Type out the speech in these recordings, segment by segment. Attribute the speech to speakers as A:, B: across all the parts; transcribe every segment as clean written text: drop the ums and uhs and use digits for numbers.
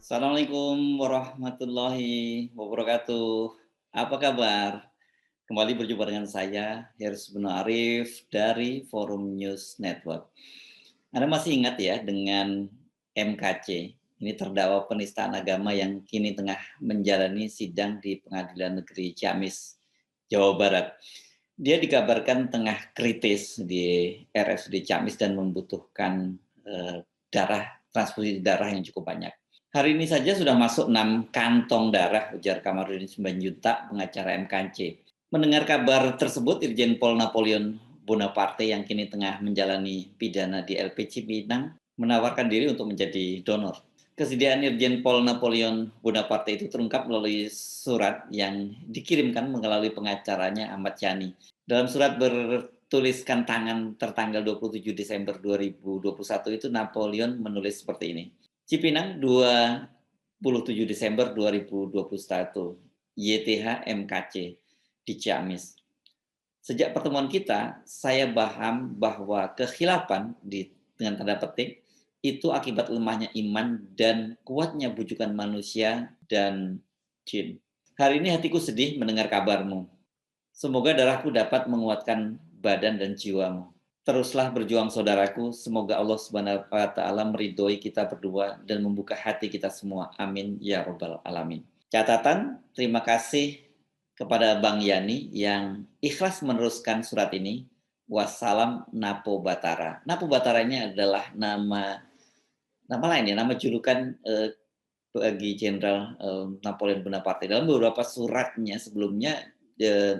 A: Assalamualaikum warahmatullahi wabarakatuh. Apa kabar? Kembali berjumpa dengan saya, Hersy Beno Arif dari Forum News Network. Anda masih ingat ya dengan MKC, ini terdakwa penistaan agama yang kini tengah menjalani sidang di Pengadilan Negeri Ciamis, Jawa Barat. Dia dikabarkan tengah kritis di RSUD Ciamis dan membutuhkan transfusi darah yang cukup banyak. Hari ini saja sudah masuk 6 kantong darah, ujar Kamarudin Simanjuntak, pengacara MKC. Mendengar kabar tersebut, Irjen Pol Napoleon Bonaparte yang kini tengah menjalani pidana di LP Cipinang menawarkan diri untuk menjadi donor. Kesediaan Irjen Pol Napoleon Bonaparte itu terungkap melalui surat yang dikirimkan melalui pengacaranya Ahmad Yani. Dalam surat bertuliskan tangan tertanggal 27 Desember 2021 itu Napoleon menulis seperti ini. Cipinang 27 Desember 2021, YTH MKC di Ciamis. Sejak pertemuan kita, saya paham bahwa kekhilafan dengan tanda petik itu akibat lemahnya iman dan kuatnya bujukan manusia dan jin. Hari ini hatiku sedih mendengar kabarmu. Semoga darahku dapat menguatkan badan dan jiwamu. Teruslah berjuang saudaraku, semoga Allah Subhanahu wa taala meridhoi kita berdua dan membuka hati kita semua. Amin ya rabbal alamin. Catatan, terima kasih kepada Bang Yani yang ikhlas meneruskan surat ini. Wassalam Napo Batara. Napo Batara ini adalah nama lain ya, nama julukan bagi Jenderal Napoleon Bonaparte. Dalam beberapa suratnya sebelumnya,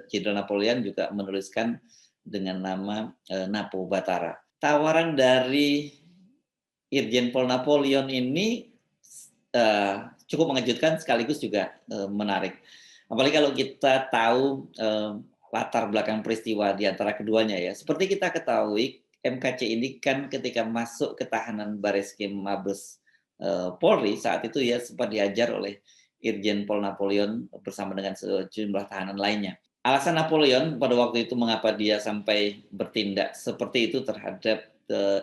A: Jenderal Napoleon juga menuliskan dengan nama Napo Batara. Tawaran dari Irjen Pol Napoleon ini cukup mengejutkan sekaligus juga menarik. Apalagi kalau kita tahu latar belakang peristiwa di antara keduanya ya. Seperti kita ketahui, MKC ini kan ketika masuk ke tahanan Bareskrim Mabes Polri saat itu ya sempat diajar oleh Irjen Pol Napoleon bersama dengan sejumlah tahanan lainnya. Alasan Napoleon pada waktu itu mengapa dia sampai bertindak seperti itu terhadap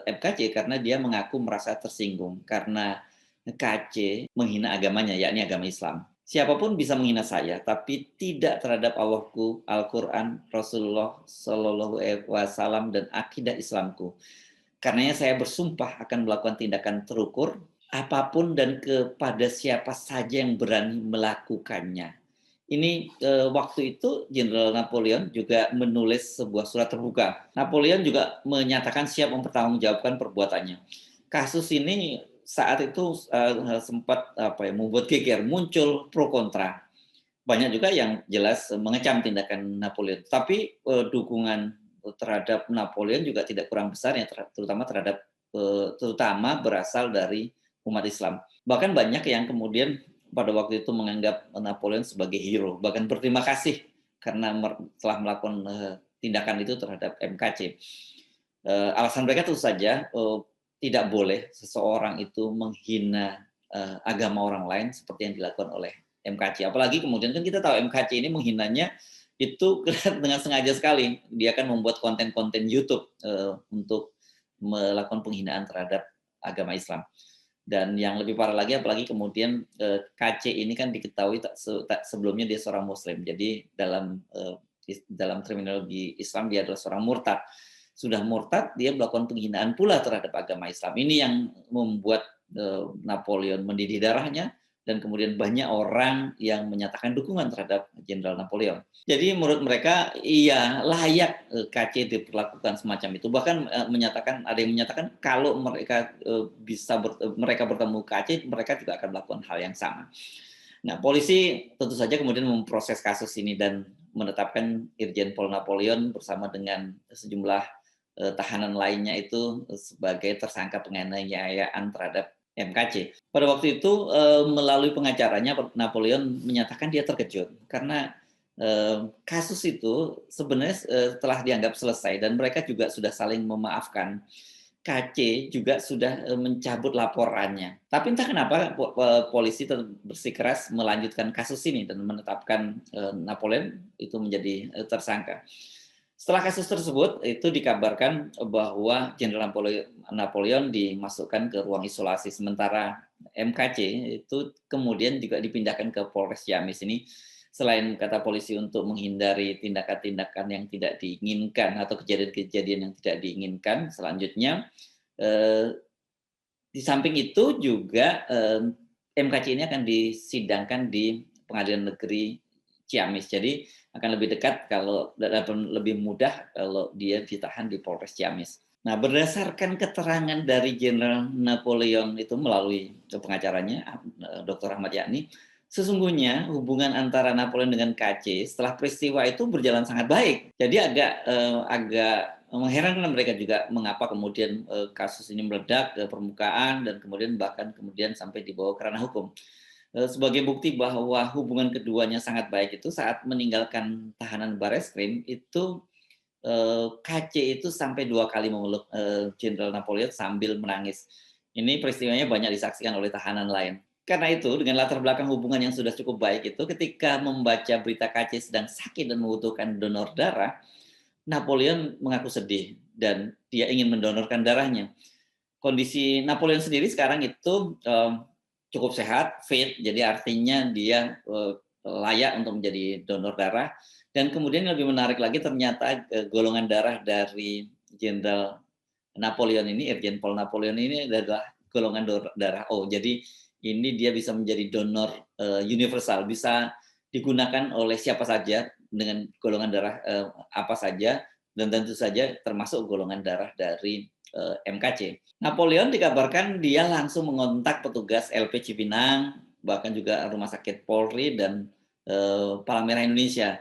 A: MKC karena dia mengaku merasa tersinggung karena KC menghina agamanya, yakni agama Islam. Siapapun bisa menghina saya, tapi tidak terhadap Allahku, Al-Quran, Rasulullah Shallallahu Alaihi Wasallam dan akidah Islamku. Karenanya saya bersumpah akan melakukan tindakan terukur, apapun dan kepada siapa saja yang berani melakukannya. Ini waktu itu Jenderal Napoleon juga menulis sebuah surat terbuka. Napoleon juga menyatakan siap mempertanggungjawabkan perbuatannya. Kasus ini saat itu sempat membuat geger, muncul pro kontra. Banyak juga yang jelas mengecam tindakan Napoleon. Tapi dukungan terhadap Napoleon juga tidak kurang besar ya, terutama berasal dari umat Islam. Bahkan banyak yang kemudian pada waktu itu menganggap Napoleon sebagai hero, bahkan berterima kasih karena telah melakukan tindakan itu terhadap MKC. Alasan mereka tentu saja tidak boleh seseorang itu menghina agama orang lain seperti yang dilakukan oleh MKC. Apalagi kemudian kan kita tahu MKC ini menghinanya itu dengan sengaja sekali. Dia akan membuat konten-konten YouTube untuk melakukan penghinaan terhadap agama Islam. Dan yang lebih parah lagi, apalagi kemudian KC ini kan diketahui sebelumnya dia seorang Muslim. Jadi dalam terminologi Islam dia adalah seorang murtad. Sudah murtad, dia melakukan penghinaan pula terhadap agama Islam. Ini yang membuat Napoleon mendidih darahnya, dan kemudian banyak orang yang menyatakan dukungan terhadap Jenderal Napoleon. Jadi menurut mereka iya layak KC diperlakukan semacam itu. Bahkan ada yang menyatakan kalau mereka mereka bertemu KC, mereka juga akan melakukan hal yang sama. Nah, polisi tentu saja kemudian memproses kasus ini dan menetapkan Irjen Pol Napoleon bersama dengan sejumlah tahanan lainnya itu sebagai tersangka penganiayaan terhadap MKC. Pada waktu itu melalui pengacaranya Napoleon menyatakan dia terkejut karena kasus itu sebenarnya telah dianggap selesai dan mereka juga sudah saling memaafkan. KC juga sudah mencabut laporannya. Tapi entah kenapa polisi tetap bersikeras melanjutkan kasus ini dan menetapkan Napoleon itu menjadi tersangka. Setelah kasus tersebut, itu dikabarkan bahwa Jenderal Napoleon dimasukkan ke ruang isolasi sementara MKC itu kemudian juga dipindahkan ke Polres Ciamis ini selain kata polisi untuk menghindari tindakan-tindakan yang tidak diinginkan atau kejadian-kejadian yang tidak diinginkan selanjutnya, eee, di samping itu juga, MKC ini akan disidangkan di Pengadilan Negeri Ciamis. Jadi akan lebih dekat kalau lebih mudah kalau dia ditahan di Polres Ciamis. Nah, berdasarkan keterangan dari Jenderal Napoleon itu melalui pengacaranya, Dr. Ahmad Yani, sesungguhnya hubungan antara Napoleon dengan KC setelah peristiwa itu berjalan sangat baik. Jadi agak mengherankan mereka juga mengapa kemudian kasus ini meledak ke permukaan dan kemudian bahkan kemudian sampai dibawa ke ranah hukum. Sebagai bukti bahwa hubungan keduanya sangat baik itu saat meninggalkan tahanan Bareskrim itu KC itu sampai 2 kali memeluk Jenderal Napoleon sambil menangis. Ini peristiwanya banyak disaksikan oleh tahanan lain. Karena itu dengan latar belakang hubungan yang sudah cukup baik itu ketika membaca berita KC sedang sakit dan membutuhkan donor darah, Napoleon mengaku sedih dan dia ingin mendonorkan darahnya. Kondisi Napoleon sendiri sekarang itu cukup sehat, fit, jadi artinya dia layak untuk menjadi donor darah. Dan kemudian yang lebih menarik lagi ternyata golongan darah dari Jenderal Napoleon ini, Irjen Paul Napoleon ini adalah golongan darah O. Jadi ini dia bisa menjadi donor universal, bisa digunakan oleh siapa saja dengan golongan darah apa saja dan tentu saja termasuk golongan darah dari MKC. Napoleon dikabarkan dia langsung mengontak petugas LP Cipinang, bahkan juga Rumah Sakit Polri dan Palang Merah Indonesia.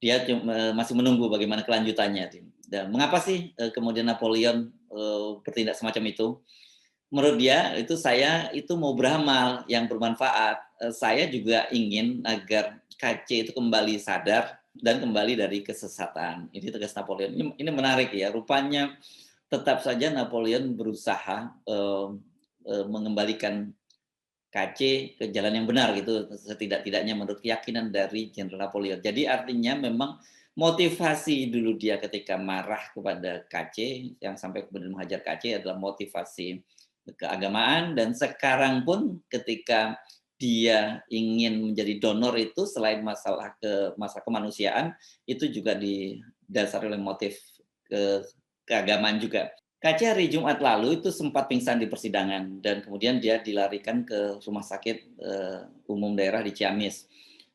A: Dia masih menunggu bagaimana kelanjutannya. Dan mengapa sih kemudian Napoleon bertindak semacam itu? Menurut dia saya itu mau beramal yang bermanfaat. Saya juga ingin agar KC itu kembali sadar dan kembali dari kesesatan. Ini tegas Napoleon. Ini menarik ya. Rupanya tetap saja Napoleon berusaha mengembalikan KC ke jalan yang benar gitu setidak-tidaknya menurut keyakinan dari Jenderal Napoleon. Jadi artinya memang motivasi dulu dia ketika marah kepada KC yang sampai kemudian menghajar KC adalah motivasi keagamaan dan sekarang pun ketika dia ingin menjadi donor itu selain masalah kemanusiaan itu juga didasari oleh motif keagamaan juga. KC hari Jumat lalu itu sempat pingsan di persidangan dan kemudian dia dilarikan ke rumah sakit umum daerah di Ciamis.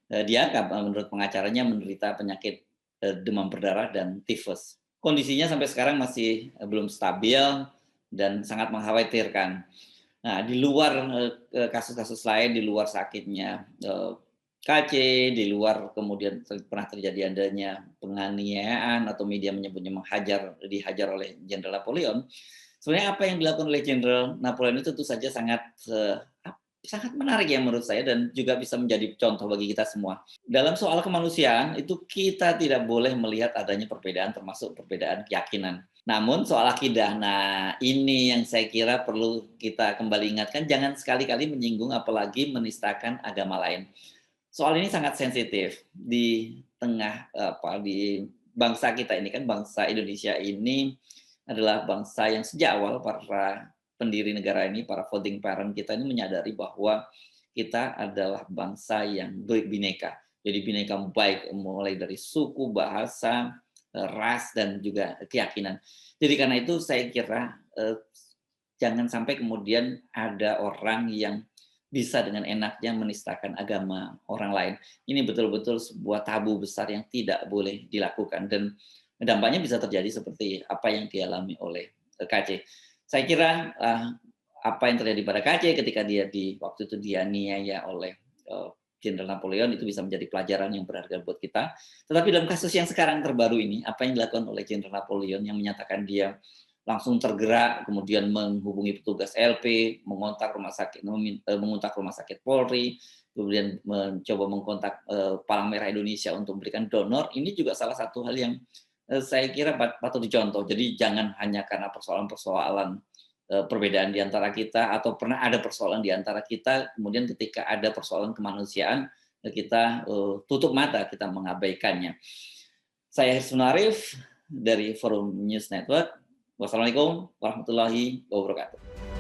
A: Dia menurut pengacaranya menderita penyakit demam berdarah dan tifus. Kondisinya sampai sekarang masih belum stabil dan sangat mengkhawatirkan. Nah, di luar kasus-kasus lain, di luar sakitnya KC, di luar kemudian pernah terjadi adanya penganiayaan atau media menyebutnya dihajar oleh Jenderal Napoleon. Sebenarnya apa yang dilakukan oleh Jenderal Napoleon itu tentu saja sangat menarik ya menurut saya dan juga bisa menjadi contoh bagi kita semua. Dalam soal kemanusiaan itu kita tidak boleh melihat adanya perbedaan termasuk perbedaan keyakinan. Namun soal akidah, nah ini yang saya kira perlu kita kembali ingatkan, jangan sekali-kali menyinggung apalagi menistakan agama lain. Soal ini sangat sensitif di tengah di bangsa kita ini kan bangsa Indonesia ini adalah bangsa yang sejak awal para pendiri negara ini, para founding parent kita ini menyadari bahwa kita adalah bangsa yang bineka. Jadi bineka baik mulai dari suku, bahasa, ras dan juga keyakinan. Jadi karena itu saya kira jangan sampai kemudian ada orang yang bisa dengan enaknya menistakan agama orang lain. Ini betul-betul sebuah tabu besar yang tidak boleh dilakukan dan dampaknya bisa terjadi seperti apa yang dialami oleh KC. Saya kira apa yang terjadi pada KC ketika dia waktu itu dianiaya oleh Jenderal Napoleon itu bisa menjadi pelajaran yang berharga buat kita. Tetapi dalam kasus yang sekarang terbaru ini, apa yang dilakukan oleh Jenderal Napoleon yang menyatakan dia langsung tergerak, kemudian menghubungi petugas LP, mengontak rumah sakit Polri, kemudian mencoba mengkontak Palang Merah Indonesia untuk memberikan donor. Ini juga salah satu hal yang saya kira patut dicontoh. Jadi jangan hanya karena persoalan-persoalan perbedaan di antara kita atau pernah ada persoalan di antara kita, kemudian ketika ada persoalan kemanusiaan kita tutup mata, kita mengabaikannya. Saya Hirsun Arif, dari Forum News Network. Wassalamualaikum warahmatullahi wabarakatuh.